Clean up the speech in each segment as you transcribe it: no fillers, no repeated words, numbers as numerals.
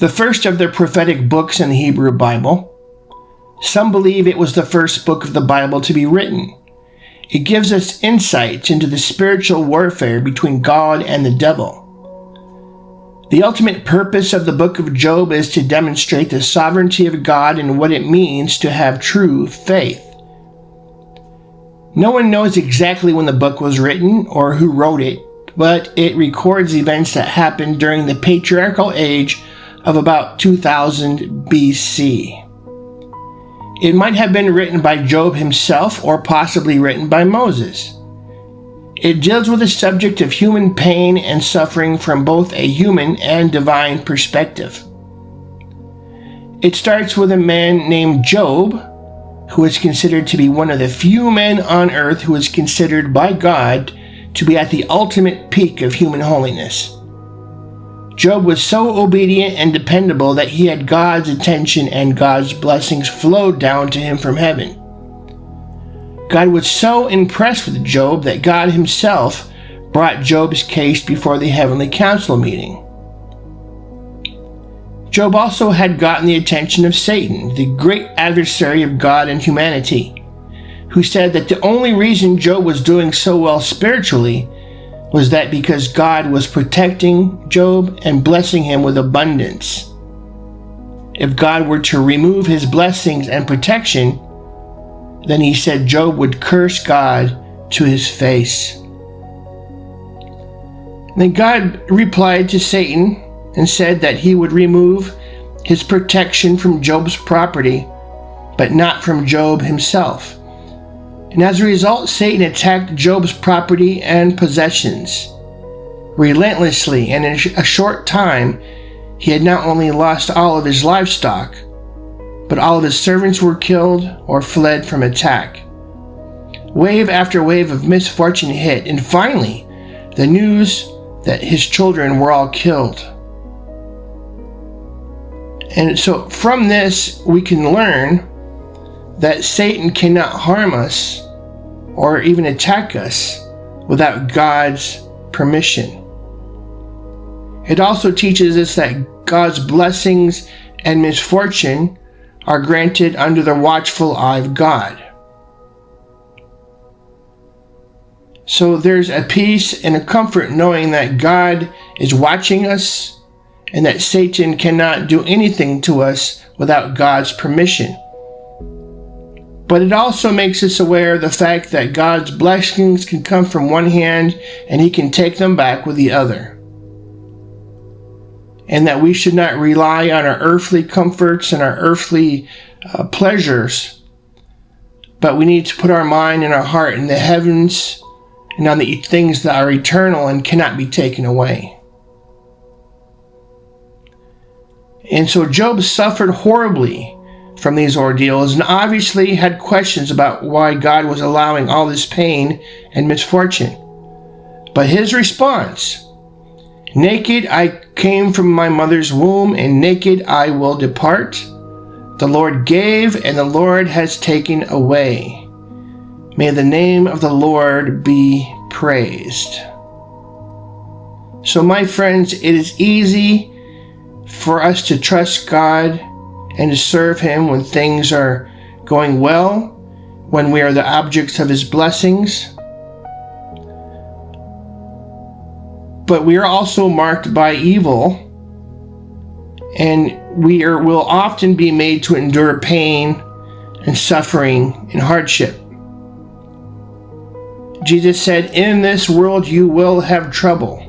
the first of the prophetic books in the Hebrew Bible. Some believe it was the first book of the Bible to be written. It gives us insights into the spiritual warfare between God and the devil. The ultimate purpose of the book of Job is to demonstrate the sovereignty of God and what it means to have true faith. No one knows exactly when the book was written or who wrote it, but it records events that happened during the patriarchal age of about 2000 BC. It might have been written by Job himself or possibly written by Moses. It deals with the subject of human pain and suffering from both a human and divine perspective. It starts with a man named Job, who is considered to be one of the few men on earth who is considered by God to be at the ultimate peak of human holiness. Job was so obedient and dependable that he had God's attention and God's blessings flowed down to him from heaven. God was so impressed with Job that God himself brought Job's case before the heavenly council meeting. Job also had gotten the attention of Satan, the great adversary of God and humanity, who said that the only reason Job was doing so well spiritually was that because God was protecting Job and blessing him with abundance. If God were to remove his blessings and protection, then he said Job would curse God to his face. Then God replied to Satan and said that he would remove his protection from Job's property, but not from Job himself. And as a result, Satan attacked Job's property and possessions relentlessly, and in a short time, he had not only lost all of his livestock, but all of his servants were killed or fled from attack. Wave after wave of misfortune hit, and finally, the news that his children were all killed. And so from this, we can learn that Satan cannot harm us or even attack us without God's permission. It also teaches us that God's blessings and misfortune are granted under the watchful eye of God. So there's a peace and a comfort knowing that God is watching us and that Satan cannot do anything to us without God's permission. But it also makes us aware of the fact that God's blessings can come from one hand and he can take them back with the other. And that we should not rely on our earthly comforts and our earthly pleasures, but we need to put our mind and our heart in the heavens and on the things that are eternal and cannot be taken away. And so Job suffered horribly from these ordeals and obviously had questions about why God was allowing all this pain and misfortune. But his response, "Naked I came from my mother's womb, and naked I will depart. The Lord gave, and the Lord has taken away. May the name of the Lord be praised." So my friends, it is easy for us to trust God and to serve him when things are going well, when we are the objects of his blessings. But we are also marked by evil, and will often be made to endure pain and suffering and hardship. Jesus said, "In this world you will have trouble."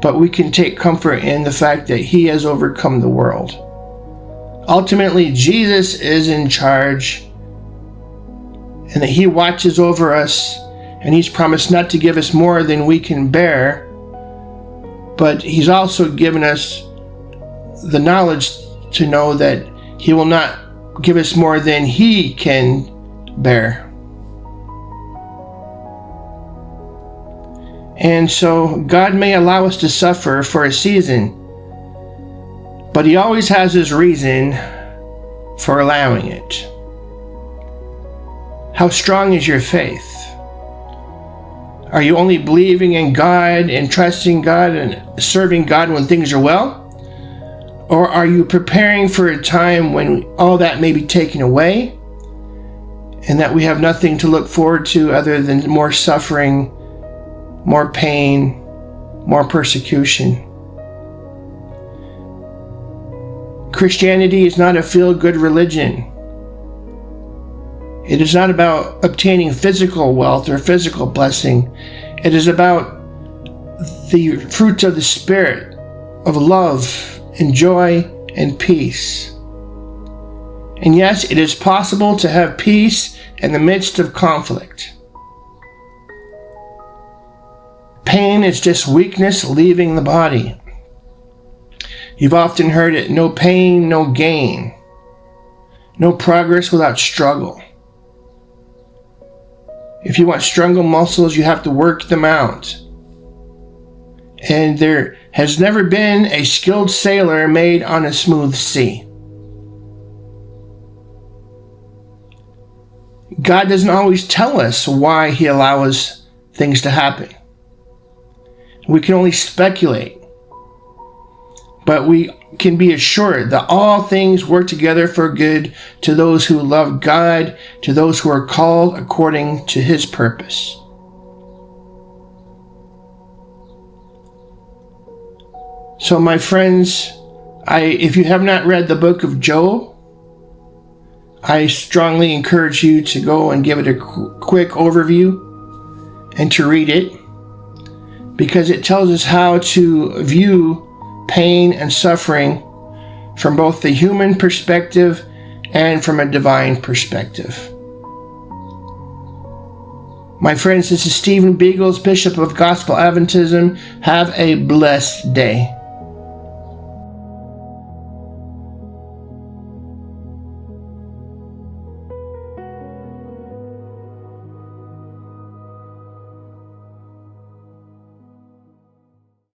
But we can take comfort in the fact that he has overcome the world. Ultimately, Jesus is in charge, and that he watches over us, and he's promised not to give us more than we can bear, but he's also given us the knowledge to know that he will not give us more than he can bear. And so God may allow us to suffer for a season, but he always has his reason for allowing it. How strong is your faith? Are you only believing in God and trusting God and serving God when things are well? Or are you preparing for a time when all that may be taken away and that we have nothing to look forward to other than more suffering, more pain, more persecution? Christianity is not a feel-good religion. It is not about obtaining physical wealth or physical blessing. It is about the fruits of the Spirit of love and joy and peace. And yes, it is possible to have peace in the midst of conflict. Pain is just weakness leaving the body. You've often heard it, no pain, no gain. No progress without struggle. If you want stronger muscles, you have to work them out. And there has never been a skilled sailor made on a smooth sea. God doesn't always tell us why He allows things to happen. We can only speculate. But we can be assured that all things work together for good to those who love God, to those who are called according to His purpose. So my friends, if you have not read the book of Job, I strongly encourage you to go and give it a quick overview and to read it, because it tells us how to view pain and suffering from both the human perspective and from a divine perspective. My friends, this is Stephen Beagles, Bishop of Gospel Adventism. Have a blessed day.